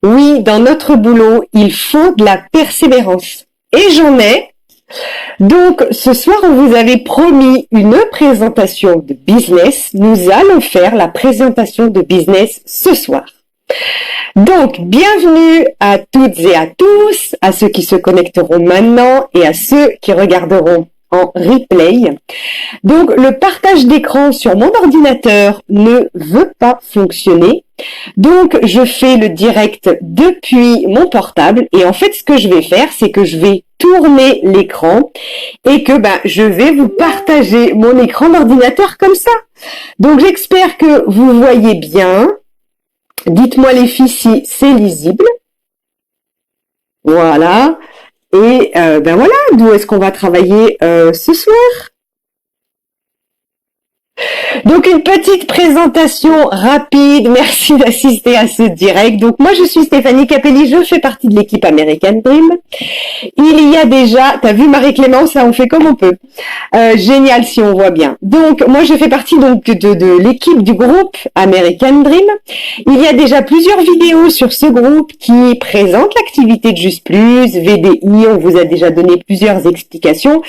Oui, dans notre boulot, il faut de la persévérance. Et j'en ai. Donc, ce soir, on vous avait promis une présentation de business. Nous allons faire la présentation de business ce soir. Donc, bienvenue à toutes et à tous, à ceux qui se connecteront maintenant et à ceux qui regarderont en replay. Donc, le partage d'écran sur mon ordinateur ne veut pas fonctionner. Donc, je fais le direct depuis mon portable et en fait, ce que je vais faire, c'est que je vais tourner l'écran et que je vais vous partager mon écran d'ordinateur comme ça. Donc, j'espère que vous voyez bien. Dites-moi les filles si c'est lisible. Voilà. Et voilà, d'où est-ce qu'on va travailler ce soir? Donc une petite présentation rapide, merci d'assister à ce direct. Donc moi je suis Stéphanie Capelli, je fais partie de l'équipe American Dream. Il y a déjà, t'as vu Marie-Clémence, là on fait comme on peut. Génial si on voit bien. Donc moi je fais partie donc de l'équipe du groupe American Dream. Il y a déjà plusieurs vidéos sur ce groupe qui présentent l'activité de Juste Plus, VDI, on vous a déjà donné plusieurs explications.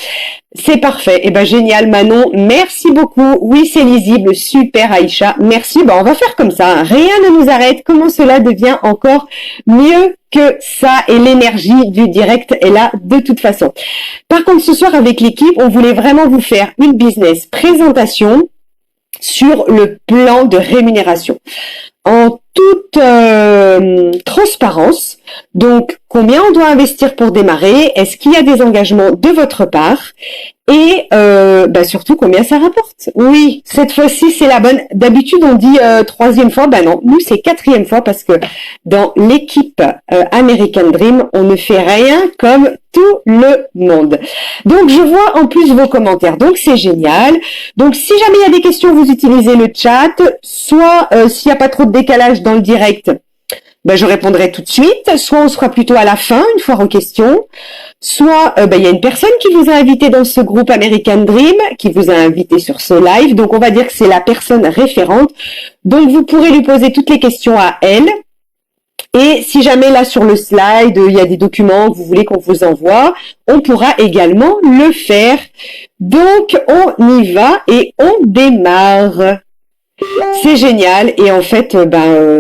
C'est parfait. Génial Manon, merci beaucoup. Oui, c'est lisible, super Aïcha. Merci. On va faire comme ça. Rien ne nous arrête. Comment cela devient encore mieux que ça et l'énergie du direct est là de toute façon. Par contre, ce soir avec l'équipe, on voulait vraiment vous faire une business présentation sur le plan de rémunération. En toute transparence, donc combien on doit investir pour démarrer, est-ce qu'il y a des engagements de votre part et surtout combien ça rapporte. Oui, cette fois-ci c'est la bonne. D'habitude on dit troisième fois, non, nous c'est quatrième fois parce que dans l'équipe American Dream, on ne fait rien comme tout le monde. Donc je vois en plus vos commentaires, donc c'est génial. Donc si jamais il y a des questions, vous utilisez le chat, soit s'il n'y a pas trop de décalage dans le direct, je répondrai tout de suite, soit on sera plutôt à la fin, une fois aux questions, soit il y a une personne qui vous a invité dans ce groupe American Dream, qui vous a invité sur ce live, donc on va dire que c'est la personne référente, donc vous pourrez lui poser toutes les questions à elle, et si jamais là sur le slide, il y a des documents que vous voulez qu'on vous envoie, on pourra également le faire. Donc on y va et on démarre. C'est génial et en fait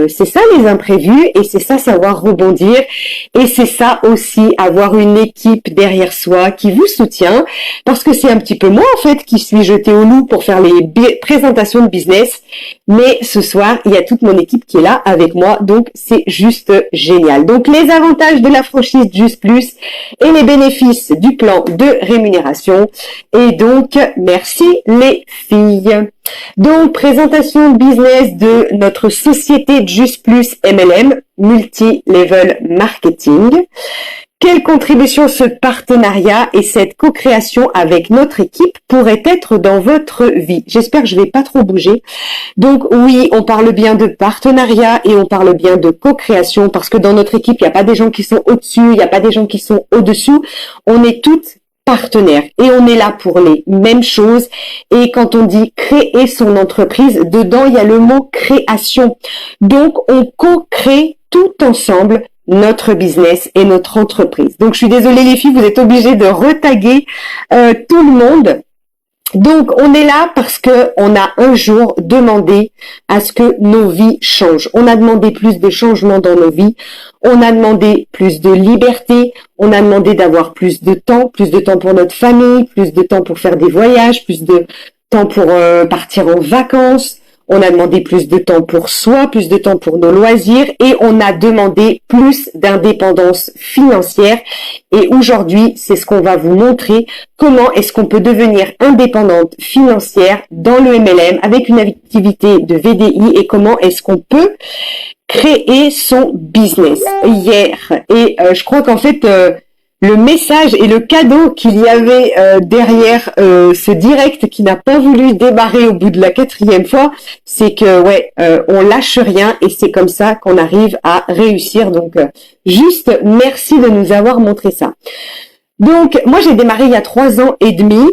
c'est ça les imprévus et c'est ça savoir rebondir et c'est ça aussi avoir une équipe derrière soi qui vous soutient parce que c'est un petit peu moi en fait qui suis jetée au loup pour faire les présentations de business mais ce soir il y a toute mon équipe qui est là avec moi donc c'est juste génial. Donc les avantages de la franchise Juste Plus et les bénéfices du plan de rémunération et donc merci les filles. Donc, présentation business de notre société Juste Plus MLM, Multi-Level Marketing. Quelle contribution ce partenariat et cette co-création avec notre équipe pourrait être dans votre vie? J'espère que je vais pas trop bouger. Donc oui, on parle bien de partenariat et on parle bien de co-création parce que dans notre équipe, il n'y a pas des gens qui sont au-dessus, il n'y a pas des gens qui sont au-dessous. On est toutes partenaires et on est là pour les mêmes choses et quand on dit créer son entreprise, dedans il y a le mot création. Donc on co-crée tout ensemble notre business et notre entreprise. Donc je suis désolée les filles, vous êtes obligées de retaguer tout le monde. Donc, on est là parce que on a un jour demandé à ce que nos vies changent. On a demandé plus de changements dans nos vies. On a demandé plus de liberté. On a demandé d'avoir plus de temps pour notre famille, plus de temps pour faire des voyages, plus de temps pour partir en vacances. On a demandé plus de temps pour soi, plus de temps pour nos loisirs et on a demandé plus d'indépendance financière. Et aujourd'hui, c'est ce qu'on va vous montrer. Comment est-ce qu'on peut devenir indépendante financière dans le MLM avec une activité de VDI et comment est-ce qu'on peut créer son business hier. Et je crois qu'en fait... le message et le cadeau qu'il y avait derrière ce direct qui n'a pas voulu démarrer au bout de la quatrième fois, c'est que on lâche rien et c'est comme ça qu'on arrive à réussir. Donc juste merci de nous avoir montré ça. Donc moi j'ai démarré il y a 3 ans et demi.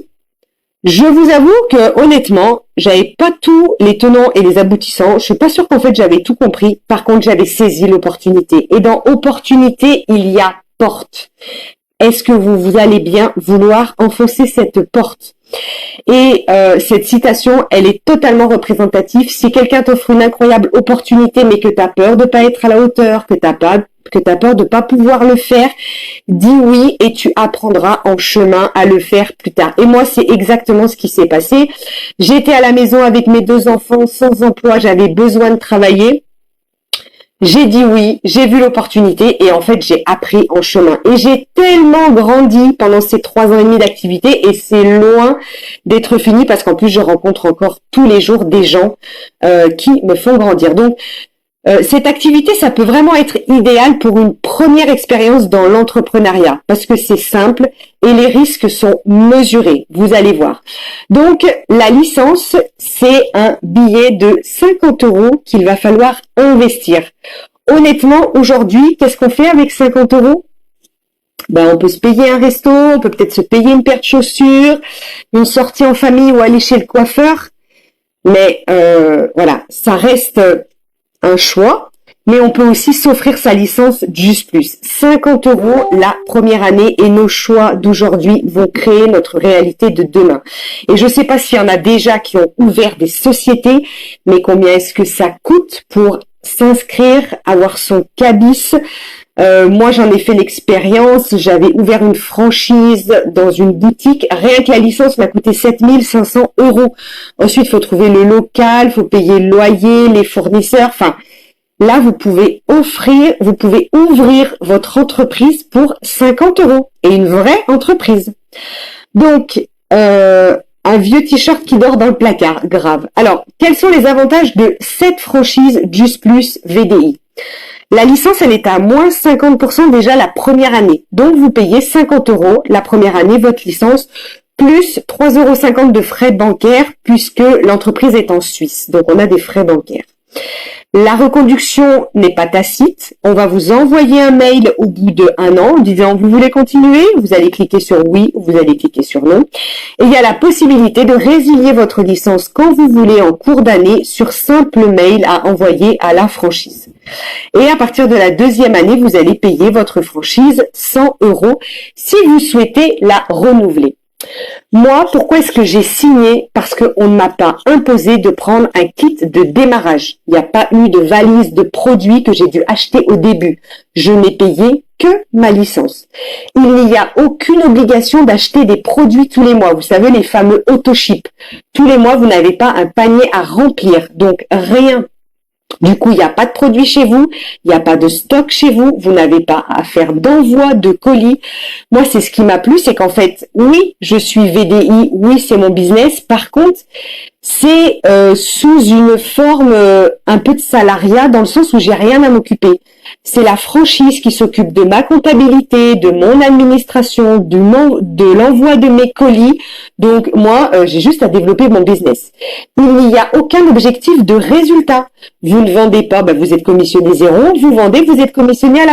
Je vous avoue que honnêtement, j'avais pas tous les tenants et les aboutissants. Je suis pas sûre qu'en fait j'avais tout compris. Par contre, j'avais saisi l'opportunité. Et dans opportunité, il y a porte. Est-ce que vous allez bien vouloir enfoncer cette porte? Et cette citation, elle est totalement représentative. Si quelqu'un t'offre une incroyable opportunité, mais que tu as peur de pas être à la hauteur, que tu as peur de pas pouvoir le faire, dis oui et tu apprendras en chemin à le faire plus tard. Et moi, c'est exactement ce qui s'est passé. J'étais à la maison avec mes 2 enfants sans emploi, j'avais besoin de travailler. J'ai dit oui, j'ai vu l'opportunité et en fait j'ai appris en chemin. Et j'ai tellement grandi pendant ces 3 ans et demi d'activité et c'est loin d'être fini parce qu'en plus je rencontre encore tous les jours des gens qui me font grandir. Donc cette activité, ça peut vraiment être idéal pour une première expérience dans l'entrepreneuriat parce que c'est simple et les risques sont mesurés, vous allez voir. Donc, la licence, c'est un billet de 50 € qu'il va falloir investir. Honnêtement, aujourd'hui, qu'est-ce qu'on fait avec 50 €? Ben, on peut se payer un resto, on peut peut-être se payer une paire de chaussures, une sortie en famille ou aller chez le coiffeur. Mais voilà, ça reste un choix, mais on peut aussi s'offrir sa licence Just Plus. 50 € la première année et nos choix d'aujourd'hui vont créer notre réalité de demain. Et je ne sais pas s'il y en a déjà qui ont ouvert des sociétés, mais combien est-ce que ça coûte pour s'inscrire, avoir son cabis? Moi, j'en ai fait l'expérience. J'avais ouvert une franchise dans une boutique. Rien que la licence m'a coûté 7 500 €. Ensuite, il faut trouver le local, il faut payer le loyer, les fournisseurs. Enfin, là, vous pouvez ouvrir votre entreprise pour 50 € et une vraie entreprise. Donc, un vieux t-shirt qui dort dans le placard, grave. Alors, quels sont les avantages de cette franchise Just Plus VDI? La licence, elle est à moins 50% déjà la première année. Donc, vous payez 50 € la première année, votre licence, plus 3,50 € de frais bancaires, puisque l'entreprise est en Suisse. Donc, on a des frais bancaires. La reconduction n'est pas tacite. On va vous envoyer un mail au bout d'1 an en disant vous voulez continuer, vous allez cliquer sur oui ou vous allez cliquer sur non. Et il y a la possibilité de résilier votre licence quand vous voulez en cours d'année sur simple mail à envoyer à la franchise. Et à partir de la 2e année, vous allez payer votre franchise 100 € si vous souhaitez la renouveler. Moi, pourquoi est-ce que j'ai signé? Parce qu'on ne m'a pas imposé de prendre un kit de démarrage. Il n'y a pas eu de valise de produits que j'ai dû acheter au début. Je n'ai payé que ma licence. Il n'y a aucune obligation d'acheter des produits tous les mois. Vous savez, les fameux auto-ship. Tous les mois, vous n'avez pas un panier à remplir. Donc, rien. Du coup, il n'y a pas de produit chez vous, il n'y a pas de stock chez vous, vous n'avez pas à faire d'envoi de colis. Moi, c'est ce qui m'a plu, c'est qu'en fait, oui, je suis VDI, oui, c'est mon business. Par contre, c'est sous une forme un peu de salariat dans le sens où j'ai rien à m'occuper. C'est la franchise qui s'occupe de ma comptabilité, de mon administration, de l'envoi de mes colis. Donc moi, j'ai juste à développer mon business. Il n'y a aucun objectif de résultat. Vous ne vendez pas, vous êtes commissionné 0. Vous vendez, vous êtes commissionné à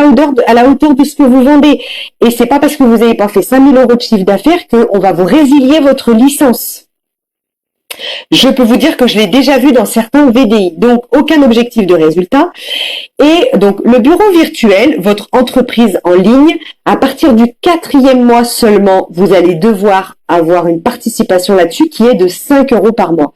la hauteur de ce que vous vendez. Et c'est pas parce que vous n'avez pas fait 5 000 € de chiffre d'affaires qu'on va vous résilier votre licence. Je peux vous dire que je l'ai déjà vu dans certains VDI, donc aucun objectif de résultat. Et donc le bureau virtuel, votre entreprise en ligne, à partir du 4e mois seulement, vous allez devoir avoir une participation là-dessus qui est de 5 € par mois.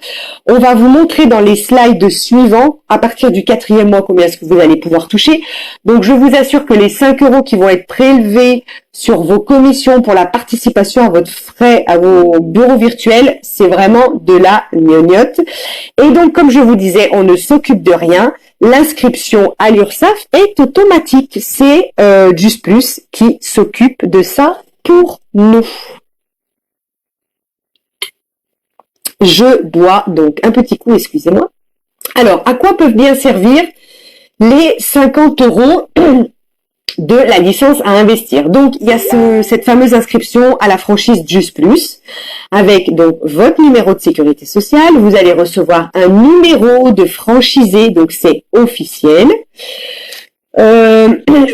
On va vous montrer dans les slides suivants, à partir du 4e mois, combien est-ce que vous allez pouvoir toucher. Donc je vous assure que les 5 € qui vont être prélevés sur vos commissions pour la participation à votre frais, à vos bureaux virtuels, c'est vraiment de la gnognotte. Et donc, comme je vous disais, on ne s'occupe de rien. L'inscription à l'URSSAF est automatique. C'est Just Plus qui s'occupe de ça pour nous. Je bois donc un petit coup, excusez-moi. Alors, à quoi peuvent bien servir les 50 € de la licence à investir? Donc, il y a cette fameuse inscription à la franchise Just Plus avec donc votre numéro de sécurité sociale. Vous allez recevoir un numéro de franchisé, donc c'est officiel.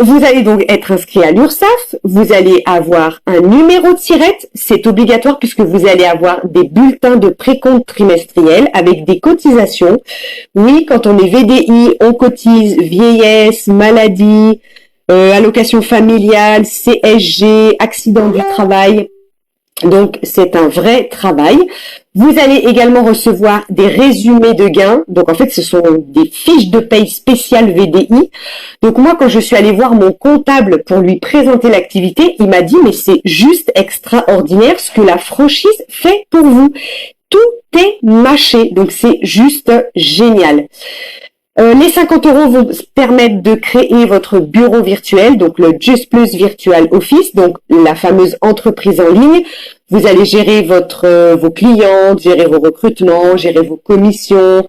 Vous allez donc être inscrit à l'URSSAF, vous allez avoir un numéro de SIRET, c'est obligatoire puisque vous allez avoir des bulletins de précompte trimestriel avec des cotisations. Oui, quand on est VDI, on cotise vieillesse, maladie, allocation familiale, CSG, accident du travail. Donc, c'est un vrai travail. Vous allez également recevoir des résumés de gains. Donc, en fait, ce sont des fiches de paye spéciales VDI. Donc, moi, quand je suis allée voir mon comptable pour lui présenter l'activité, il m'a dit, mais c'est juste extraordinaire ce que la franchise fait pour vous. Tout est mâché. Donc, c'est juste génial. Les 50 € vont permettre de créer votre bureau virtuel, donc le Just Plus Virtual Office, donc la fameuse entreprise en ligne. Vous allez gérer vos clients, gérer vos recrutements, gérer vos commissions,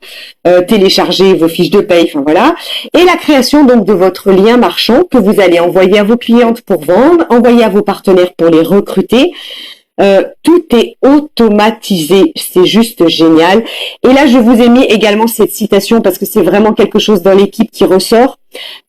télécharger vos fiches de paye, enfin voilà. Et la création donc de votre lien marchand que vous allez envoyer à vos clientes pour vendre, envoyer à vos partenaires pour les recruter. Tout est automatisé, c'est juste génial. Et là, je vous ai mis également cette citation parce que c'est vraiment quelque chose dans l'équipe qui ressort.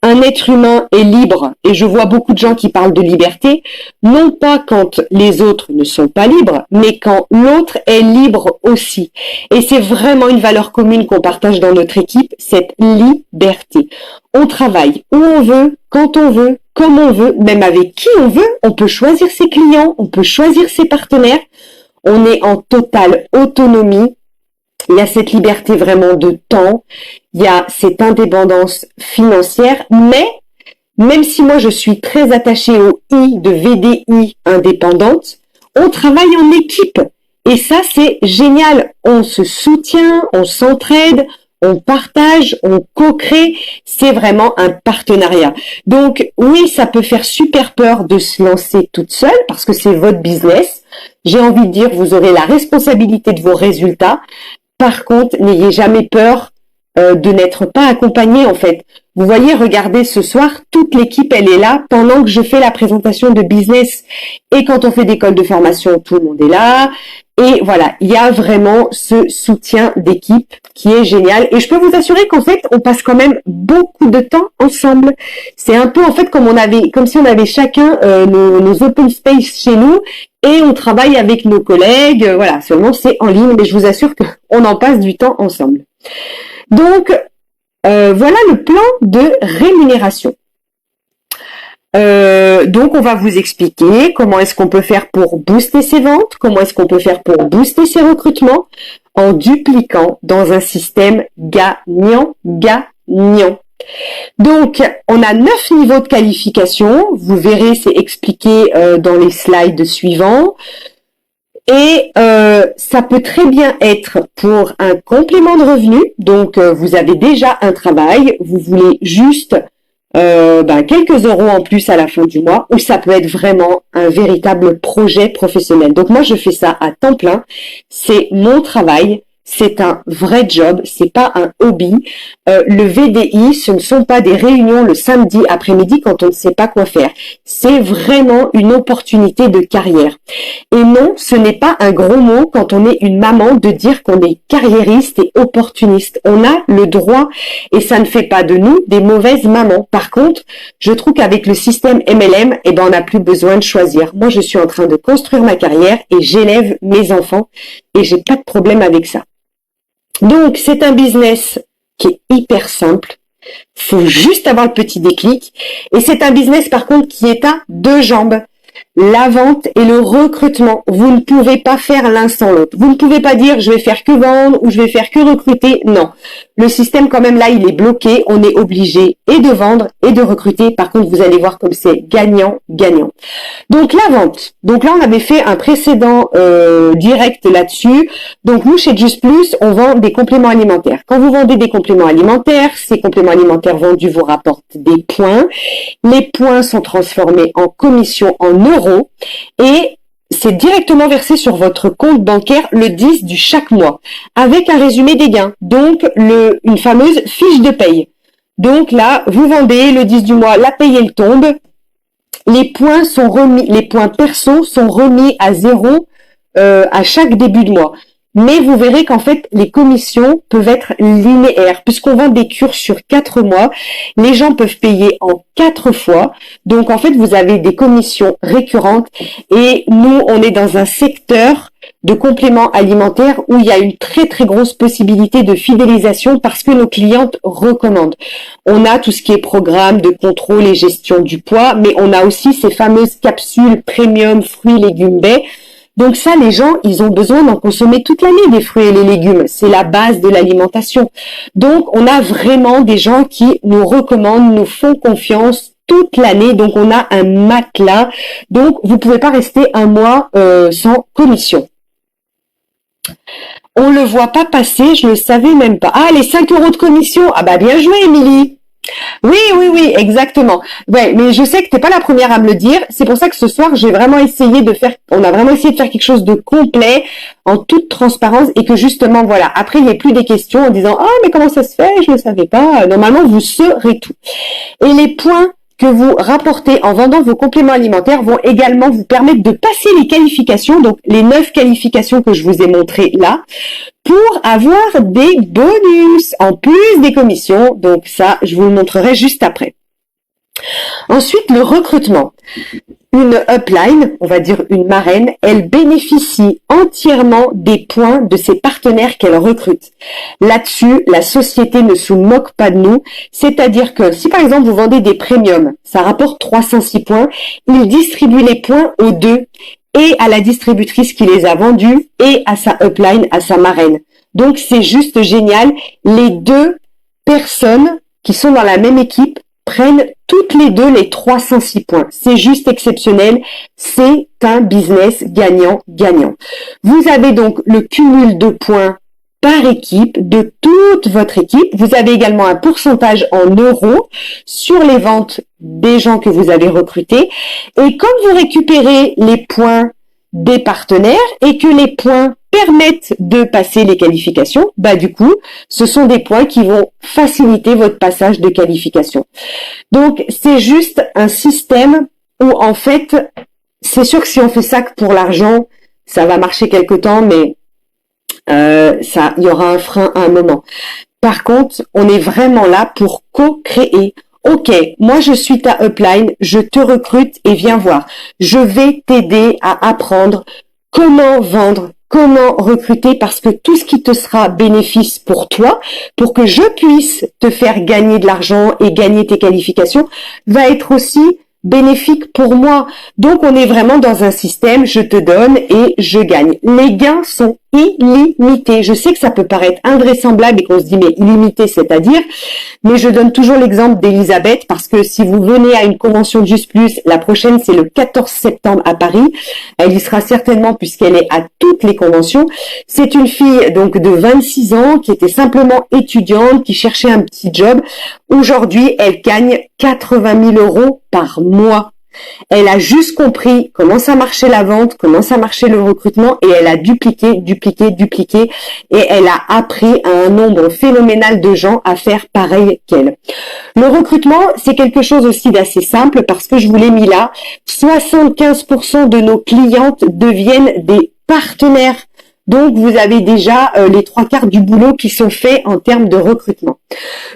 Un être humain est libre, et je vois beaucoup de gens qui parlent de liberté, non pas quand les autres ne sont pas libres, mais quand l'autre est libre aussi. Et c'est vraiment une valeur commune qu'on partage dans notre équipe, cette liberté. On travaille où on veut, quand on veut, comme on veut, même avec qui on veut. On peut choisir ses clients, on peut choisir ses partenaires. On est en totale autonomie. Il y a cette liberté vraiment de temps. Il y a cette indépendance financière. Mais, même si moi je suis très attachée au I de VDI indépendante, on travaille en équipe. Et ça, c'est génial. On se soutient, on s'entraide, on partage, on co-crée, c'est vraiment un partenariat. Donc oui, ça peut faire super peur de se lancer toute seule parce que c'est votre business. J'ai envie de dire, vous aurez la responsabilité de vos résultats. Par contre, n'ayez jamais peur de n'être pas accompagné en fait. Vous voyez, regardez ce soir, toute l'équipe elle est là pendant que je fais la présentation de business. Et quand on fait des calls de formation, tout le monde est là. Et voilà, il y a vraiment ce soutien d'équipe qui est génial. Et je peux vous assurer qu'en fait, on passe quand même beaucoup de temps ensemble. C'est un peu en fait comme si on avait chacun nos open space chez nous et on travaille avec nos collègues. Voilà, seulement c'est en ligne, mais je vous assure qu'on en passe du temps ensemble. Donc, voilà le plan de rémunération. Donc, on va vous expliquer comment est-ce qu'on peut faire pour booster ses ventes, comment est-ce qu'on peut faire pour booster ses recrutements en dupliquant dans un système gagnant-gagnant. Donc, on a 9 niveaux de qualification. Vous verrez, c'est expliqué dans les slides suivants. Et ça peut très bien être pour un complément de revenu. Donc, vous avez déjà un travail, vous voulez juste quelques euros en plus à la fin du mois, ou ça peut être vraiment un véritable projet professionnel. Donc moi, je fais ça à temps plein. C'est mon travail. C'est un vrai job, c'est pas un hobby. Le VDI, ce ne sont pas des réunions le samedi après-midi quand on ne sait pas quoi faire. C'est vraiment une opportunité de carrière. Et non, ce n'est pas un gros mot quand on est une maman de dire qu'on est carriériste et opportuniste. On a le droit et ça ne fait pas de nous des mauvaises mamans. Par contre, je trouve qu'avec le système MLM, on n'a plus besoin de choisir. Moi, je suis en train de construire ma carrière et j'élève mes enfants et j'ai pas de problème avec ça. Donc, c'est un business qui est hyper simple. Faut juste avoir le petit déclic. Et c'est un business, par contre, qui est à 2 jambes. La vente et le recrutement. Vous ne pouvez pas faire l'un sans l'autre. Vous ne pouvez pas dire je vais faire que vendre ou je vais faire que recruter. Non. Le système quand même là, il est bloqué. On est obligé et de vendre et de recruter. Par contre, vous allez voir comme c'est gagnant-gagnant. Donc la vente. Donc là, on avait fait un précédent direct là-dessus. Donc nous, chez Just Plus, on vend des compléments alimentaires. Quand vous vendez des compléments alimentaires, ces compléments alimentaires vendus vous rapportent des points. Les points sont transformés en commission en euros et c'est directement versé sur votre compte bancaire le 10 du chaque mois avec un résumé des gains. Donc une fameuse fiche de paye. Donc là, vous vendez le 10 du mois, la paye elle tombe. Les points sont remis, les points perso sont remis à 0 à chaque début de mois. Mais vous verrez qu'en fait, les commissions peuvent être linéaires. Puisqu'on vend des cures sur 4 mois, les gens peuvent payer en 4 fois. Donc, en fait, vous avez des commissions récurrentes. Et nous, on est dans un secteur de compléments alimentaires où il y a une très, très grosse possibilité de fidélisation parce que nos clientes recommandent. On a tout ce qui est programme de contrôle et gestion du poids, mais on a aussi ces fameuses capsules premium fruits, légumes, baies. Donc ça, les gens, ils ont besoin d'en consommer toute l'année des fruits et les légumes. C'est la base de l'alimentation. Donc, on a vraiment des gens qui nous recommandent, nous font confiance toute l'année. Donc, on a un matelas. Donc, vous pouvez pas rester un mois sans commission. On le voit pas passer, je le savais même pas. Ah, les 5 € de commission. Ah bah bien joué, Émilie. Oui, exactement. Ouais, mais je sais que t'es pas la première à me le dire. C'est pour ça que ce soir, on a vraiment essayé de faire quelque chose de complet, en toute transparence, et que justement, voilà, après, il n'y ait plus des questions en disant, ah, mais comment ça se fait? Je ne savais pas. Normalement, vous saurez tout. Et les points que vous rapportez en vendant vos compléments alimentaires vont également vous permettre de passer les qualifications, donc les 9 qualifications que je vous ai montrées là, pour avoir des bonus en plus des commissions. Donc ça, je vous le montrerai juste après. Ensuite, le recrutement. Une upline, on va dire une marraine, elle bénéficie entièrement des points de ses partenaires qu'elle recrute. Là-dessus, la société ne se moque pas de nous. C'est-à-dire que si par exemple vous vendez des premiums, ça rapporte 306 points, il distribue les points aux deux, et à la distributrice qui les a vendus, et à sa upline, à sa marraine. Donc c'est juste génial. Les deux personnes qui sont dans la même équipe prennent toutes les deux les 306 points. C'est juste exceptionnel. C'est un business gagnant-gagnant. Vous avez donc le cumul de points par équipe, de toute votre équipe. Vous avez également un pourcentage en euros sur les ventes des gens que vous avez recrutés. Et comme vous récupérez les points des partenaires et que les points permettent de passer les qualifications, bah du coup, ce sont des points qui vont faciliter votre passage de qualification. Donc, c'est juste un système où, en fait, c'est sûr que si on fait ça que pour l'argent, ça va marcher quelque temps, mais il y aura un frein à un moment. Par contre, on est vraiment là pour co-créer. Ok, moi je suis ta upline, je te recrute et viens voir. Je vais t'aider à apprendre comment vendre, comment recruter, parce que tout ce qui te sera bénéfice pour toi, pour que je puisse te faire gagner de l'argent et gagner tes qualifications, va être aussi bénéfique pour moi. Donc on est vraiment dans un système, je te donne et je gagne. Les gains sont illimités. Je sais que ça peut paraître invraisemblable et qu'on se dit mais illimité, c'est-à-dire, mais je donne toujours l'exemple d'Elisabeth parce que si vous venez à une convention de Juste Plus, la prochaine c'est le 14 septembre à Paris. Elle y sera certainement puisqu'elle est à toutes les conventions. C'est une fille donc de 26 ans qui était simplement étudiante, qui cherchait un petit job. Aujourd'hui, elle gagne 80 000 € par mois. Elle a juste compris comment ça marchait la vente, comment ça marchait le recrutement et elle a dupliqué et elle a appris à un nombre phénoménal de gens à faire pareil qu'elle. Le recrutement, c'est quelque chose aussi d'assez simple parce que je vous l'ai mis là. 75% de nos clientes deviennent des partenaires. Donc, vous avez déjà les 3/4 du boulot qui sont faits en termes de recrutement.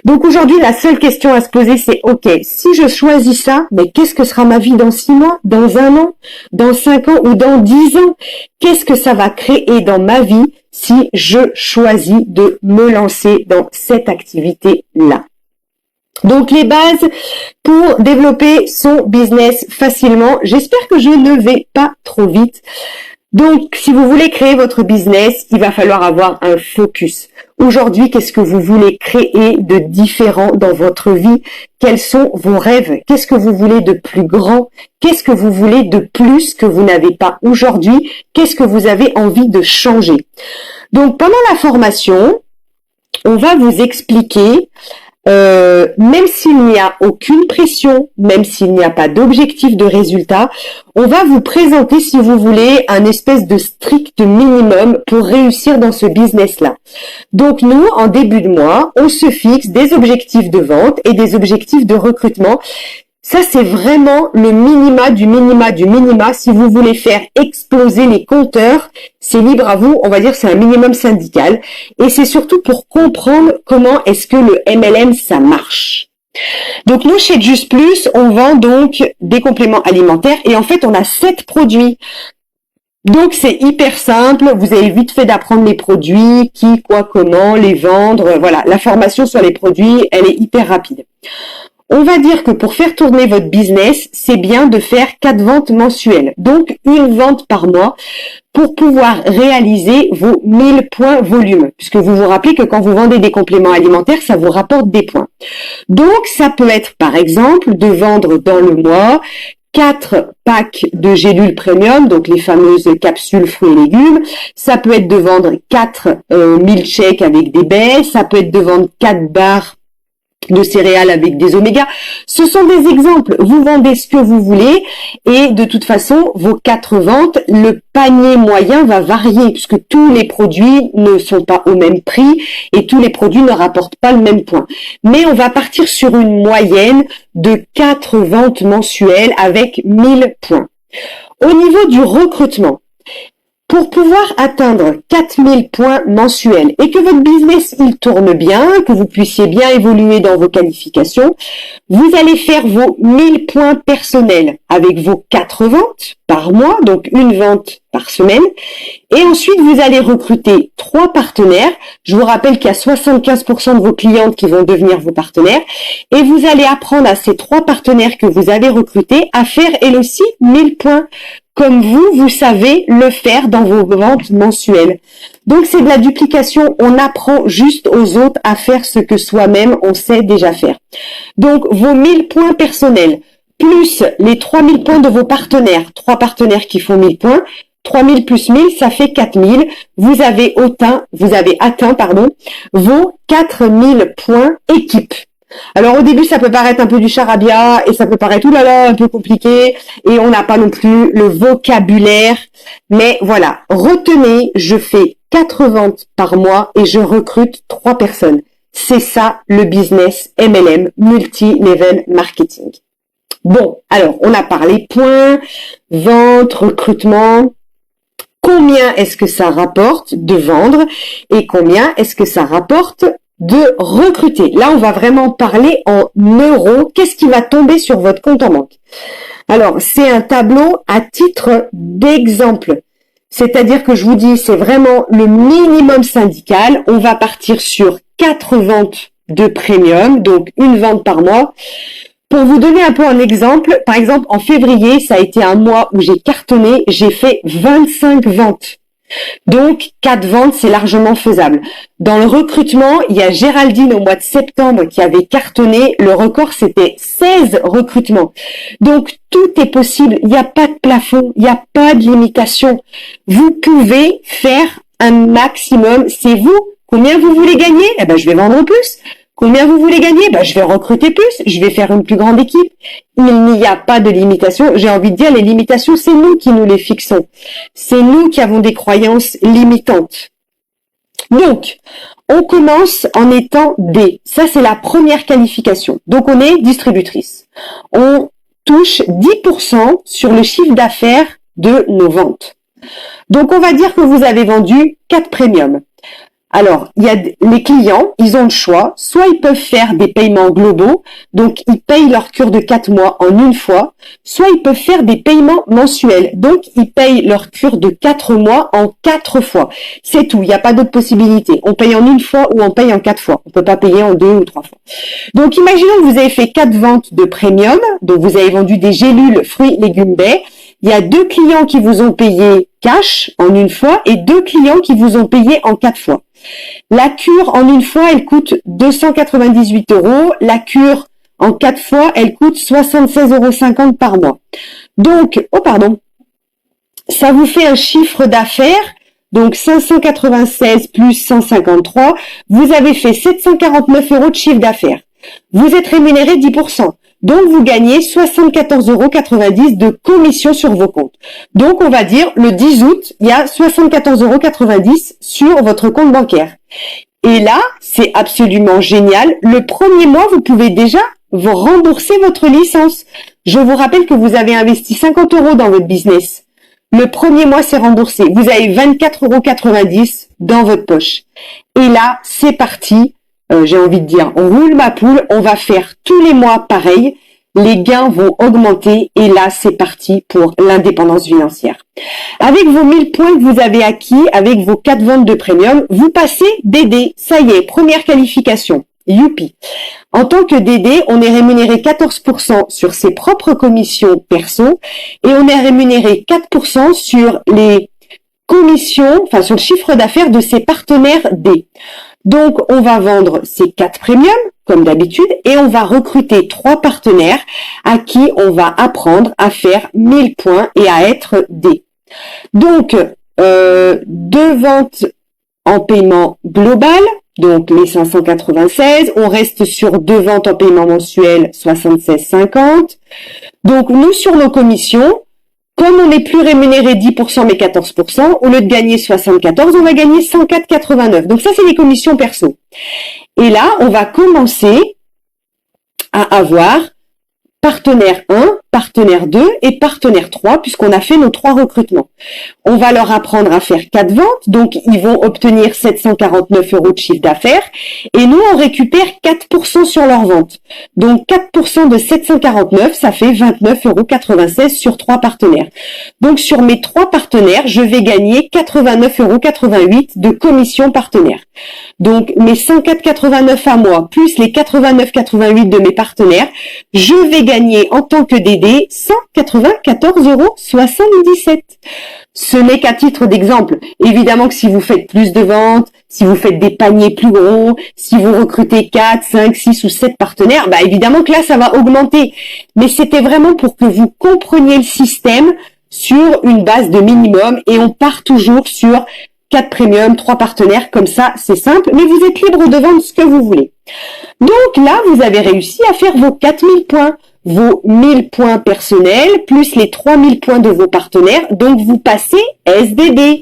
Donc, aujourd'hui, la seule question à se poser, c'est OK, si je choisis ça, mais qu'est-ce que sera ma vie dans 6 mois, dans 1 an, dans 5 ans ou dans 10 ans? Qu'est-ce que ça va créer dans ma vie si je choisis de me lancer dans cette activité-là? Donc, les bases pour développer son business facilement. J'espère que je ne vais pas trop vite. Donc, si vous voulez créer votre business, il va falloir avoir un focus. Aujourd'hui, qu'est-ce que vous voulez créer de différent dans votre vie? Quels sont vos rêves? Qu'est-ce que vous voulez de plus grand? Qu'est-ce que vous voulez de plus que vous n'avez pas aujourd'hui? Qu'est-ce que vous avez envie de changer? Donc, pendant la formation, on va vous expliquer même s'il n'y a aucune pression, même s'il n'y a pas d'objectif de résultat, on va vous présenter, si vous voulez, un espèce de strict minimum pour réussir dans ce business-là. Donc nous, en début de mois, on se fixe des objectifs de vente et des objectifs de recrutement Ça, c'est vraiment le minima du minima du minima. Si vous voulez faire exploser les compteurs, c'est libre à vous. On va dire que c'est un minimum syndical. Et c'est surtout pour comprendre comment est-ce que le MLM, ça marche. Donc nous, chez Just Plus, on vend donc des compléments alimentaires et en fait, on a 7 produits. Donc c'est hyper simple, vous avez vite fait d'apprendre les produits, qui, quoi, comment, les vendre. Voilà, la formation sur les produits, elle est hyper rapide. On va dire que pour faire tourner votre business, c'est bien de faire 4 ventes mensuelles. Donc une vente par mois pour pouvoir réaliser vos 1000 points volume. Puisque vous vous rappelez que quand vous vendez des compléments alimentaires, ça vous rapporte des points. Donc ça peut être par exemple de vendre dans le mois 4 packs de gélules premium, donc les fameuses capsules fruits et légumes. Ça peut être de vendre 4 milkshakes avec des baies. Ça peut être de vendre 4 barres de céréales avec des oméga. Ce sont des exemples. Vous vendez ce que vous voulez et de toute façon, vos 4 ventes, le panier moyen va varier puisque tous les produits ne sont pas au même prix et tous les produits ne rapportent pas le même point. Mais on va partir sur une moyenne de 4 ventes mensuelles avec 1000 points. Au niveau du recrutement, pour pouvoir atteindre 4000 points mensuels et que votre business il tourne bien, que vous puissiez bien évoluer dans vos qualifications, vous allez faire vos 1000 points personnels avec vos 4 ventes par mois, donc une vente par semaine. Et ensuite, vous allez recruter 3 partenaires. Je vous rappelle qu'il y a 75% de vos clientes qui vont devenir vos partenaires. Et vous allez apprendre à ces 3 partenaires que vous avez recrutés à faire, elles aussi, 1000 points. Comme vous savez le faire dans vos ventes mensuelles. Donc, c'est de la duplication. On apprend juste aux autres à faire ce que soi-même, on sait déjà faire. Donc, vos 1000 points personnels, plus les 3000 points de vos partenaires. 3 partenaires qui font 1000 points. 3000 plus 1000, ça fait 4000. Vous avez atteint, vos 4000 points équipe. Alors au début, ça peut paraître un peu du charabia et ça peut paraître oulala un peu compliqué et on n'a pas non plus le vocabulaire. Mais voilà, retenez, je fais 4 ventes par mois et je recrute 3 personnes. C'est ça le business MLM, Multi-Level Marketing. Bon, alors on a parlé points, vente, recrutement. Combien est-ce que ça rapporte de vendre et combien est-ce que ça rapporte de recruter? Là, on va vraiment parler en euros. Qu'est-ce qui va tomber sur votre compte en banque? Alors, c'est un tableau à titre d'exemple. C'est-à-dire que je vous dis, c'est vraiment le minimum syndical. On va partir sur 4 ventes de premium, donc une vente par mois. Pour vous donner un peu un exemple, par exemple, en février, ça a été un mois où j'ai cartonné, j'ai fait 25 ventes. Donc, 4 ventes, c'est largement faisable. Dans le recrutement, il y a Géraldine au mois de septembre qui avait cartonné. Le record, c'était 16 recrutements. Donc, tout est possible. Il n'y a pas de plafond. Il n'y a pas de limitation. Vous pouvez faire un maximum. C'est vous. Combien vous voulez gagner? Eh ben, je vais vendre plus. Combien vous voulez gagner? Je vais recruter plus, je vais faire une plus grande équipe. Il n'y a pas de limitation. J'ai envie de dire, les limitations, c'est nous qui nous les fixons. C'est nous qui avons des croyances limitantes. Donc, on commence en étant D. Ça, c'est la première qualification. Donc, on est distributrice. On touche 10% sur le chiffre d'affaires de nos ventes. Donc, on va dire que vous avez vendu 4 premiums. Alors, il y a les clients, ils ont le choix. Soit ils peuvent faire des paiements globaux, donc ils payent leur cure de 4 mois en une fois. Soit ils peuvent faire des paiements mensuels, donc ils payent leur cure de 4 mois en 4 fois. C'est tout, il n'y a pas d'autre possibilité. On paye en une fois ou on paye en 4 fois. On peut pas payer en 2 ou 3 fois. Donc, imaginons que vous avez fait 4 ventes de premium, donc vous avez vendu des gélules, fruits, légumes, baies. Il y a 2 clients qui vous ont payé cash en une fois et 2 clients qui vous ont payé en 4 fois. La cure en une fois, elle coûte 298 €. La cure en 4 fois, elle coûte 76,50 € par mois. Donc, ça vous fait un chiffre d'affaires, donc 596 plus 153, vous avez fait 749 € de chiffre d'affaires. Vous êtes rémunéré 10%. Donc, vous gagnez 74,90 € de commission sur vos comptes. Donc, on va dire, le 10 août, il y a 74,90 € sur votre compte bancaire. Et là, c'est absolument génial. Le premier mois, vous pouvez déjà vous remboursez votre licence. Je vous rappelle que vous avez investi 50 € dans votre business. Le premier mois, c'est remboursé. Vous avez 24,90 € dans votre poche. Et là, c'est parti. J'ai envie de dire, on roule ma poule. On va faire tous les mois pareil. Les gains vont augmenter. Et là, c'est parti pour l'indépendance financière. Avec vos 1000 points que vous avez acquis, avec vos 4 ventes de premium, vous passez DD. Ça y est, première qualification. Youpi. En tant que DD, on est rémunéré 14% sur ses propres commissions perso et on est rémunéré 4% sur les commissions, enfin sur le chiffre d'affaires de ses partenaires D. Donc, on va vendre ces 4 premiums, comme d'habitude, et on va recruter 3 partenaires à qui on va apprendre à faire 1000 points et à être D. Donc, 2 ventes en paiement global, donc les 596, on reste sur 2 ventes en paiement mensuel 76,50. Donc nous sur nos commissions, comme on n'est plus rémunéré 10% mais 14%, au lieu de gagner 74, on va gagner 104,89. Donc ça c'est les commissions perso. Et là, on va commencer à avoir partenaire 1, partenaire 2 et partenaire 3 puisqu'on a fait nos 3 recrutements. On va leur apprendre à faire 4 ventes, donc ils vont obtenir 749 € de chiffre d'affaires et nous on récupère 4% sur leurs ventes. Donc 4% de 749, ça fait 29,96 € sur 3 partenaires. Donc sur mes 3 partenaires, je vais gagner 89,88 € de commission partenaire. Donc mes 104,89 à moi plus les 89,88 de mes partenaires, je vais gagner en tant que DD 194,77 €. Ce n'est qu'à titre d'exemple. Évidemment que si vous faites plus de ventes, si vous faites des paniers plus gros, si vous recrutez 4, 5, 6 ou 7 partenaires, bah évidemment que là, ça va augmenter. Mais c'était vraiment pour que vous compreniez le système sur une base de minimum et on part toujours sur 4 premiums, 3 partenaires, comme ça, c'est simple, mais vous êtes libre de vendre ce que vous voulez. Donc là, vous avez réussi à faire vos 4000 points. Vos 1000 points personnels, plus les 3000 points de vos partenaires. Donc, vous passez SDD.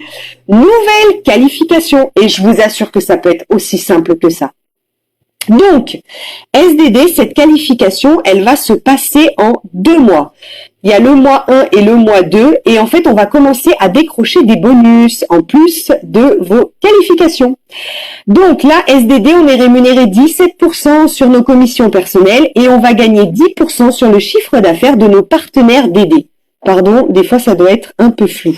Nouvelle qualification. Et je vous assure que ça peut être aussi simple que ça. Donc, SDD, cette qualification, elle va se passer en 2 mois. Il y a le mois 1 et le mois 2. Et en fait, on va commencer à décrocher des bonus en plus de vos qualifications. Donc là, SDD, on est rémunéré 17% sur nos commissions personnelles et on va gagner 10% sur le chiffre d'affaires de nos partenaires DD. Pardon, des fois, ça doit être un peu flou.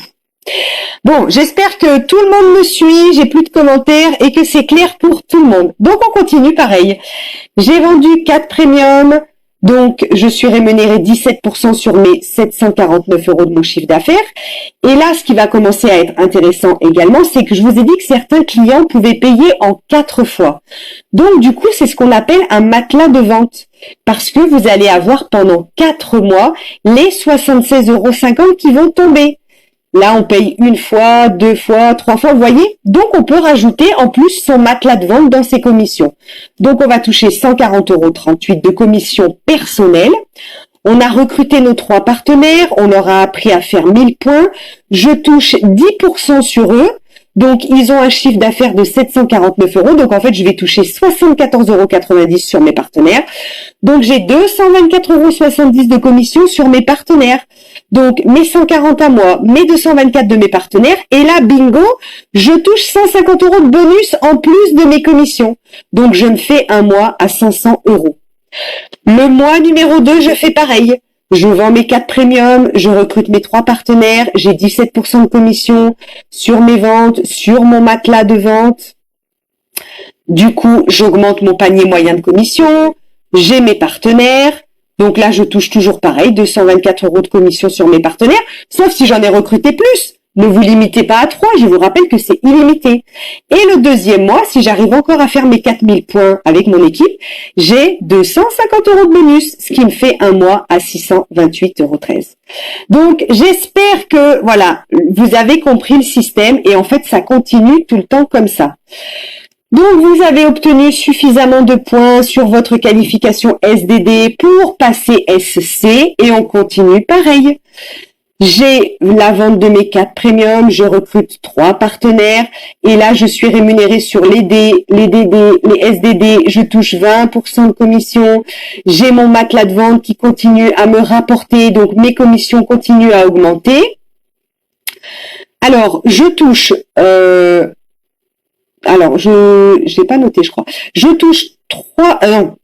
Bon, j'espère que tout le monde me suit, j'ai plus de commentaires et que c'est clair pour tout le monde. Donc, on continue pareil. J'ai vendu 4 premiums, donc je suis rémunéré 17% sur mes 749 € de mon chiffre d'affaires. Et là, ce qui va commencer à être intéressant également, c'est que je vous ai dit que certains clients pouvaient payer en 4 fois. Donc, du coup, c'est ce qu'on appelle un matelas de vente. Parce que vous allez avoir pendant 4 mois les 76,50 € qui vont tomber. Là, on paye 1 fois, 2 fois, 3 fois, vous voyez? Donc, on peut rajouter en plus son matelas de vente dans ses commissions. Donc, on va toucher 140,38 € de commissions personnelles. On a recruté nos 3 partenaires, on leur a appris à faire 1000 points. Je touche 10% sur eux. Donc, ils ont un chiffre d'affaires de 749 €. Donc, en fait, je vais toucher 74,90 € sur mes partenaires. Donc, j'ai 224,70 € de commission sur mes partenaires. Donc, mes 140 à moi, mes 224 de mes partenaires. Et là, bingo, je touche 150 € de bonus en plus de mes commissions. Donc, je me fais un mois à 500 €. Le mois numéro 2, je fais pareil. Je vends mes 4 premiums, je recrute mes 3 partenaires, j'ai 17% de commission sur mes ventes, sur mon matelas de vente. Du coup, j'augmente mon panier moyen de commission, j'ai mes partenaires. Donc là, je touche toujours pareil, 224 € de commission sur mes partenaires, sauf si j'en ai recruté plus. Ne vous limitez pas à 3, je vous rappelle que c'est illimité. Et le deuxième mois, si j'arrive encore à faire mes 4000 points avec mon équipe, j'ai 250 € de bonus, ce qui me fait un mois à 628,13 €. Donc, j'espère que, voilà, vous avez compris le système et en fait, ça continue tout le temps comme ça. Donc, vous avez obtenu suffisamment de points sur votre qualification SDD pour passer SC et on continue pareil. J'ai la vente de mes 4 premiums, je recrute 3 partenaires et là je suis rémunérée sur les D, les DD, les SDD, je touche 20% de commission. J'ai mon matelas de vente qui continue à me rapporter, donc mes commissions continuent à augmenter. Alors, je touche je l'ai pas noté, je crois. Je touche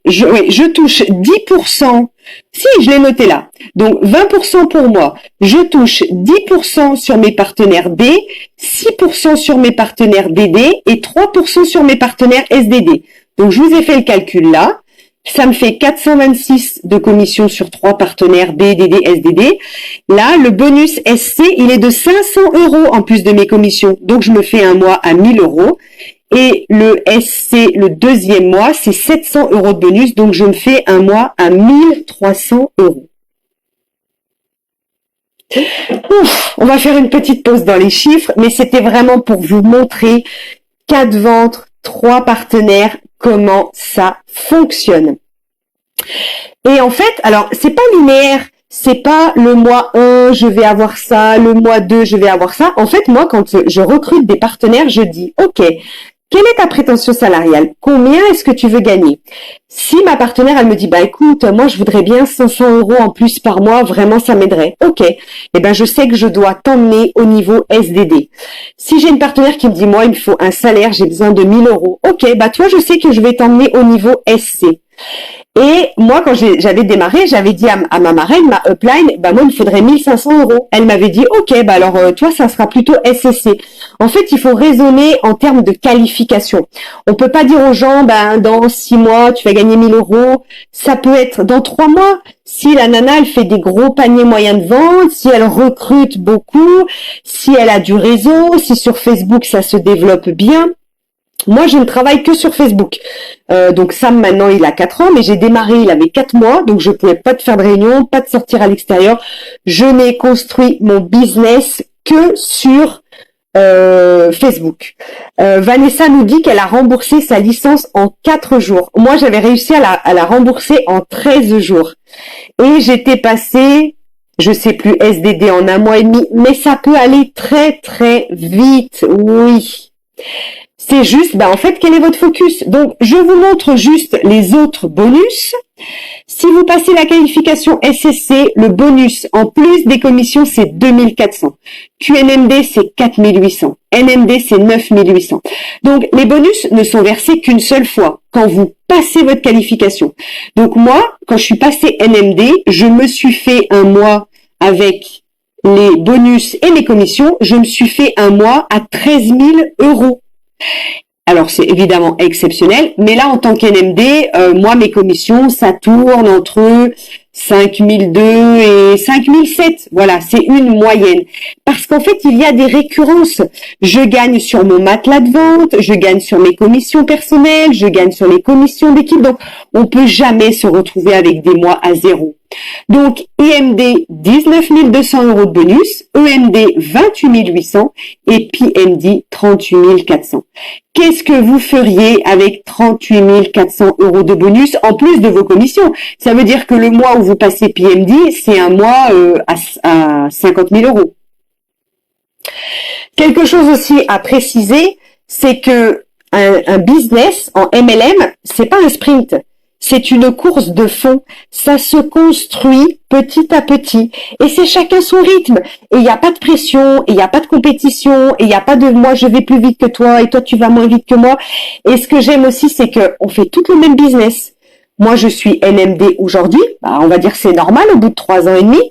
je touche 10%. Si, je l'ai noté là. Donc, 20% pour moi. Je touche 10% sur mes partenaires D, 6% sur mes partenaires DD et 3% sur mes partenaires SDD. Donc, je vous ai fait le calcul là. Ça me fait 426 de commission sur 3 partenaires B, DD, SDD. Là, le bonus SC, il est de 500 € en plus de mes commissions. Donc, je me fais un mois à 1000 €. Et le SC, le deuxième mois, c'est 700 € de bonus. Donc, je me fais un mois à 1300 €. Ouf, on va faire une petite pause dans les chiffres, mais c'était vraiment pour vous montrer 4 ventes, 3 partenaires, comment ça fonctionne. Et en fait, alors, c'est pas linéaire. C'est pas le mois 1, je vais avoir ça, le mois 2, je vais avoir ça. En fait, moi, quand je recrute des partenaires, je dis, OK, quelle est ta prétention salariale? Combien est-ce que tu veux gagner? Si ma partenaire, elle me dit, bah écoute, moi je voudrais bien 500 € en plus par mois, vraiment ça m'aiderait. Ok, eh ben je sais que je dois t'emmener au niveau SDD. Si j'ai une partenaire qui me dit, moi il me faut un salaire, j'ai besoin de 1000 €. Ok, bah toi je sais que je vais t'emmener au niveau SC. Et moi, quand j'avais démarré, j'avais dit à ma marraine, ma upline, bah moi, il me faudrait 1500 €. Elle m'avait dit, ok, bah alors toi, ça sera plutôt SCC. En fait, il faut raisonner en termes de qualification. On peut pas dire aux gens, ben dans 6 mois, tu vas gagner 1000 €. Ça peut être dans 3 mois. Si la nana, elle fait des gros paniers moyens de vente, si elle recrute beaucoup, si elle a du réseau, si sur Facebook, ça se développe bien. Moi, je ne travaille que sur Facebook. Donc Sam, maintenant, il a 4 ans, mais j'ai démarré, il avait 4 mois, donc je pouvais pas de faire de réunion, pas de sortir à l'extérieur. Je n'ai construit mon business que sur Facebook. Vanessa nous dit qu'elle a remboursé sa licence en 4 jours. Moi, j'avais réussi à la rembourser en 13 jours. Et j'étais passée, je sais plus, SDD en 1 mois et demi, mais ça peut aller très, très vite, oui. C'est juste, en fait, quel est votre focus? Donc, je vous montre juste les autres bonus. Si vous passez la qualification SSC, le bonus en plus des commissions, c'est 2400. QNMD, c'est 4800. NMD, c'est 9800. Donc, les bonus ne sont versés qu'une seule fois, quand vous passez votre qualification. Donc, moi, quand je suis passée NMD, je me suis fait un mois avec les bonus et mes commissions, je me suis fait un mois à 13 000 €. Alors, c'est évidemment exceptionnel, mais là, en tant qu'NMD, moi, mes commissions, ça tourne entre 5002 et 5007. Voilà, c'est une moyenne. Parce qu'en fait, il y a des récurrences. Je gagne sur mon matelas de vente, je gagne sur mes commissions personnelles, je gagne sur les commissions d'équipe. Donc, on peut jamais se retrouver avec des mois à zéro. Donc, EMD, 19 200 € de bonus, EMD, 28 800 et PMD, 38 400. Qu'est-ce que vous feriez avec 38 400 € de bonus en plus de vos commissions? Ça veut dire que le mois où vous passez PMD, c'est un mois à 50 000 €. Quelque chose aussi à préciser, c'est que un business en MLM, c'est pas un sprint. C'est une course de fond. Ça se construit petit à petit. Et c'est chacun son rythme. Et il n'y a pas de pression, et il n'y a pas de compétition, et il n'y a pas de moi je vais plus vite que toi, et toi tu vas moins vite que moi. Et ce que j'aime aussi, c'est qu'on fait tout le même business. Moi, je suis NMD aujourd'hui. On va dire que c'est normal au bout de 3 ans et demi.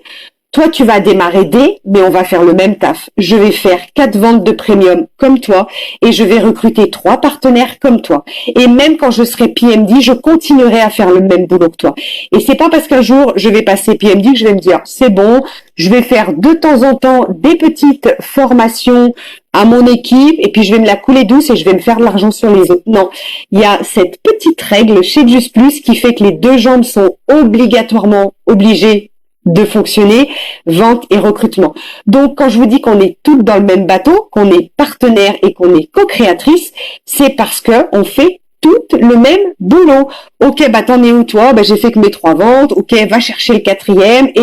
Toi, tu vas démarrer D, mais on va faire le même taf. Je vais faire 4 ventes de premium comme toi et je vais recruter 3 partenaires comme toi. Et même quand je serai PMD, je continuerai à faire le même boulot que toi. Et c'est pas parce qu'un jour je vais passer PMD que je vais me dire c'est bon, je vais faire de temps en temps des petites formations à mon équipe et puis je vais me la couler douce et je vais me faire de l'argent sur les autres. Non, il y a cette petite règle chez Just Plus qui fait que les 2 jambes sont obligatoirement obligées de fonctionner, vente et recrutement. Donc, quand je vous dis qu'on est toutes dans le même bateau, qu'on est partenaire et qu'on est co-créatrice, c'est parce que on fait toutes le même boulot. Ok, bah t'en es où toi? Bah j'ai fait que mes 3 ventes. Ok, va chercher le 4e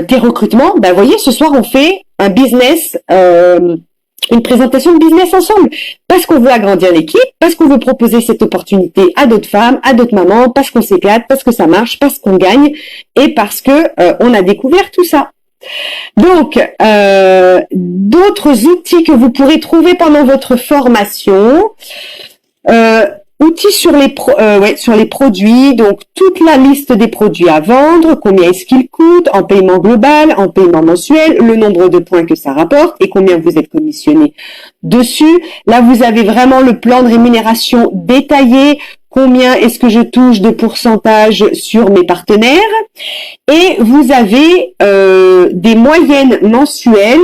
tes recrutements. Bah voyez, ce soir on fait un business, une présentation de business ensemble, parce qu'on veut agrandir l'équipe, parce qu'on veut proposer cette opportunité à d'autres femmes, à d'autres mamans, parce qu'on s'éclate, parce que ça marche, parce qu'on gagne et parce que on a découvert tout ça. Donc, d'autres outils que vous pourrez trouver pendant votre formation, outils sur les produits, donc toute la liste des produits à vendre, combien est-ce qu'ils coûtent, en paiement global, en paiement mensuel, le nombre de points que ça rapporte et combien vous êtes commissionné dessus. Là, vous avez vraiment le plan de rémunération détaillé, combien est-ce que je touche de pourcentage sur mes partenaires, et vous avez des moyennes mensuelles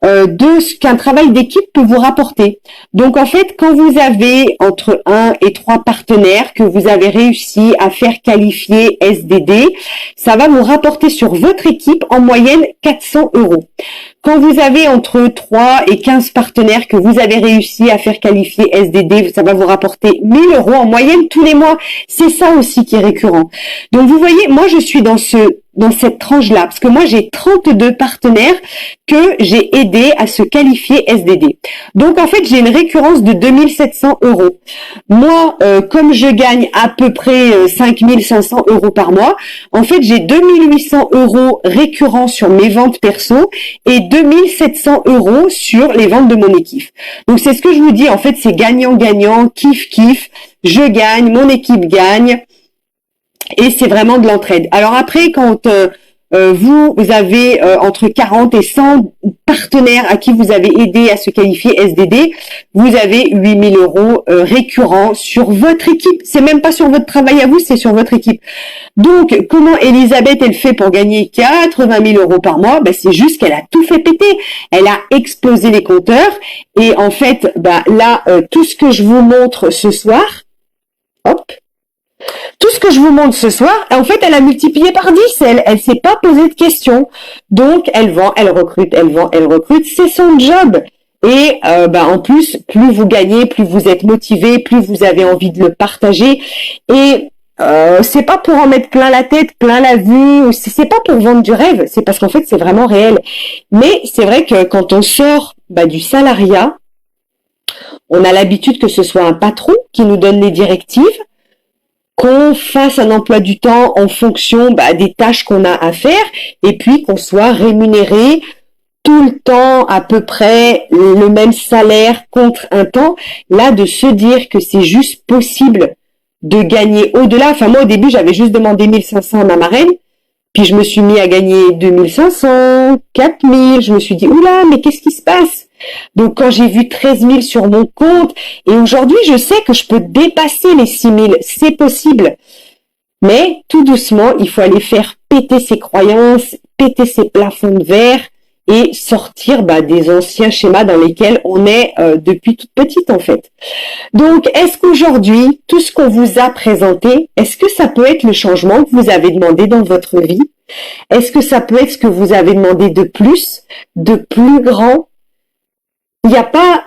de ce qu'un travail d'équipe peut vous rapporter. Donc en fait, quand vous avez entre 1 et 3 partenaires que vous avez réussi à faire qualifier SDD, ça va vous rapporter sur votre équipe en moyenne 400 €. Quand vous avez entre 3 et 15 partenaires que vous avez réussi à faire qualifier SDD, ça va vous rapporter 1 000 € en moyenne tous les mois. C'est ça aussi qui est récurrent. Donc vous voyez, moi je suis dans cette tranche-là, parce que moi j'ai 32 partenaires que j'ai aidés à se qualifier SDD. Donc en fait j'ai une récurrence de 2 700 €. Moi, comme je gagne à peu près 5 500 € par mois, en fait j'ai 2 800 € récurrents sur mes ventes perso et 2 700 € sur les ventes de mon équipe. Donc c'est ce que je vous dis, en fait c'est gagnant-gagnant, kiff-kiff, je gagne, mon équipe gagne. Et c'est vraiment de l'entraide. Alors après, quand vous avez entre 40 et 100 partenaires à qui vous avez aidé à se qualifier SDD, vous avez 8 000 € récurrents sur votre équipe. C'est même pas sur votre travail à vous, c'est sur votre équipe. Donc, comment Elisabeth, elle fait pour gagner 80 000 € par mois? Ben, c'est juste qu'elle a tout fait péter. Elle a explosé les compteurs. Et en fait, ben, là, tout ce que je vous montre ce soir, hop, tout ce que je vous montre ce soir, en fait, elle a multiplié par 10. Elle s'est pas posé de questions. Donc, elle vend, elle recrute, elle vend, elle recrute. C'est son job. Et en plus, plus vous gagnez, plus vous êtes motivé, plus vous avez envie de le partager. Et c'est pas pour en mettre plein la tête, plein la vue. C'est pas pour vendre du rêve. C'est parce qu'en fait, c'est vraiment réel. Mais c'est vrai que quand on sort du salariat, on a l'habitude que ce soit un patron qui nous donne les directives, qu'on fasse un emploi du temps en fonction des tâches qu'on a à faire, et puis qu'on soit rémunéré tout le temps à peu près le même salaire contre un temps. Là, de se dire que c'est juste possible de gagner au-delà. Enfin, moi, au début, j'avais juste demandé 1 500 à ma marraine, puis je me suis mis à gagner 2 500, 4 000. Je me suis dit, oula, mais qu'est-ce qui se passe? Donc, quand j'ai vu 13 000 sur mon compte, et aujourd'hui, je sais que je peux dépasser les 6 000, c'est possible. Mais, tout doucement, il faut aller faire péter ses croyances, péter ses plafonds de verre, et sortir des anciens schémas dans lesquels on est depuis toute petite, en fait. Donc, est-ce qu'aujourd'hui, tout ce qu'on vous a présenté, est-ce que ça peut être le changement que vous avez demandé dans votre vie? Est-ce que ça peut être ce que vous avez demandé de plus grand? Il n'y a pas,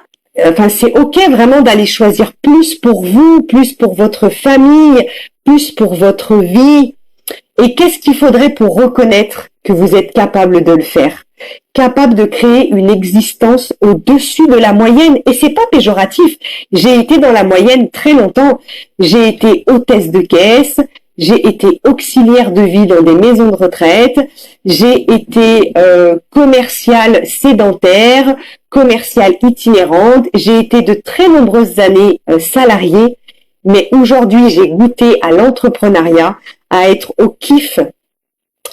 c'est ok vraiment d'aller choisir plus pour vous, plus pour votre famille, plus pour votre vie. Et qu'est-ce qu'il faudrait pour reconnaître que vous êtes capable de le faire? Capable de créer une existence au-dessus de la moyenne. Et c'est pas péjoratif. J'ai été dans la moyenne très longtemps. J'ai été hôtesse de caisse. J'ai été auxiliaire de vie dans des maisons de retraite. J'ai été commerciale sédentaire, commerciale itinérante. J'ai été de très nombreuses années salariée. Mais aujourd'hui, j'ai goûté à l'entrepreneuriat, à être au kiff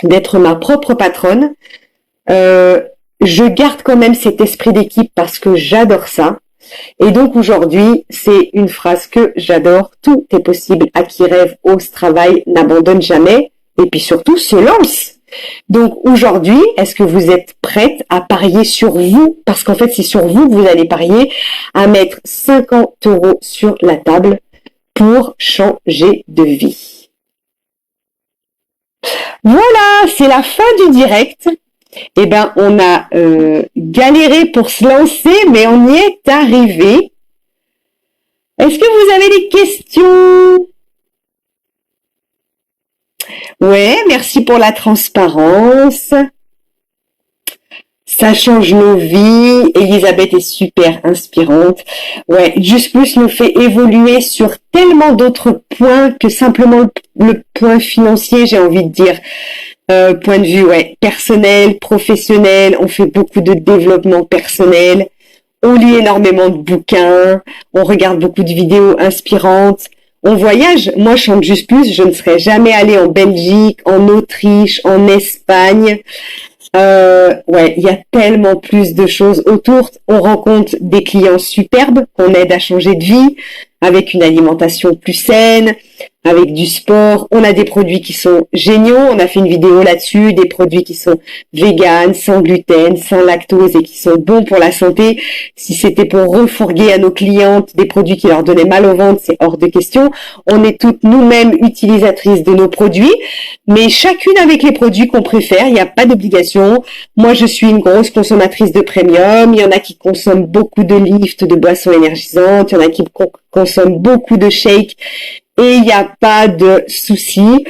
d'être ma propre patronne. Je garde quand même cet esprit d'équipe parce que j'adore ça. Et donc aujourd'hui, c'est une phrase que j'adore. Tout est possible. À qui rêve, ose, travaille, n'abandonne jamais. Et puis surtout, se lance. Donc aujourd'hui, est-ce que vous êtes prête à parier sur vous? Parce qu'en fait, c'est sur vous que vous allez parier, à mettre 50 € sur la table pour changer de vie. Voilà, c'est la fin du direct. On a galéré pour se lancer, mais on y est arrivé. Est-ce que vous avez des questions? Ouais, merci pour la transparence. Ça change nos vies. Elisabeth est super inspirante. Ouais, Just Plus nous fait évoluer sur tellement d'autres points que simplement le point financier, j'ai envie de dire. Point de vue, ouais, personnel, professionnel. On fait beaucoup de développement personnel. On lit énormément de bouquins. On regarde beaucoup de vidéos inspirantes. On voyage. Moi, je chante Just Plus. Je ne serais jamais allée en Belgique, en Autriche, en Espagne. Ouais, il y a tellement plus de choses autour. On rencontre des clients superbes qu'on aide à changer de vie avec une alimentation plus saine, avec du sport. On a des produits qui sont géniaux. On a fait une vidéo là-dessus, des produits qui sont véganes, sans gluten, sans lactose et qui sont bons pour la santé. Si c'était pour refourguer à nos clientes des produits qui leur donnaient mal au ventre, c'est hors de question. On est toutes nous-mêmes utilisatrices de nos produits, mais chacune avec les produits qu'on préfère. Il n'y a pas d'obligation. Moi, je suis une grosse consommatrice de premium. Il y en a qui consomment beaucoup de lifts, de boissons énergisantes. Il y en a qui consomment beaucoup de shakes. Et il n'y a pas de souci.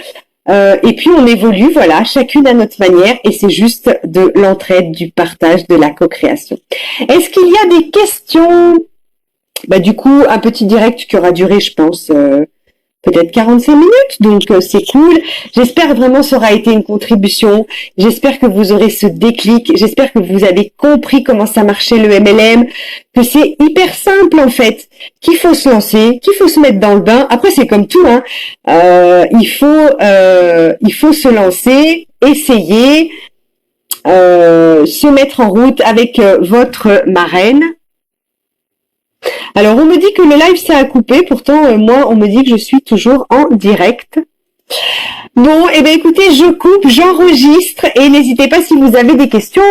Et puis on évolue, voilà, chacune à notre manière, et c'est juste de l'entraide, du partage, de la co-création. Est-ce qu'il y a des questions? Bah du coup, un petit direct qui aura duré, je pense, peut-être 45 minutes, donc c'est cool. J'espère vraiment ça aura été une contribution. J'espère que vous aurez ce déclic. J'espère que vous avez compris comment ça marchait le MLM, que c'est hyper simple en fait, qu'il faut se lancer, qu'il faut se mettre dans le bain. Après c'est comme tout, hein. Il faut se lancer, essayer, se mettre en route avec votre marraine. Alors, on me dit que le live ça a coupé, pourtant, moi, on me dit que je suis toujours en direct. Bon, eh bien, écoutez, je coupe, j'enregistre, et n'hésitez pas si vous avez des questions.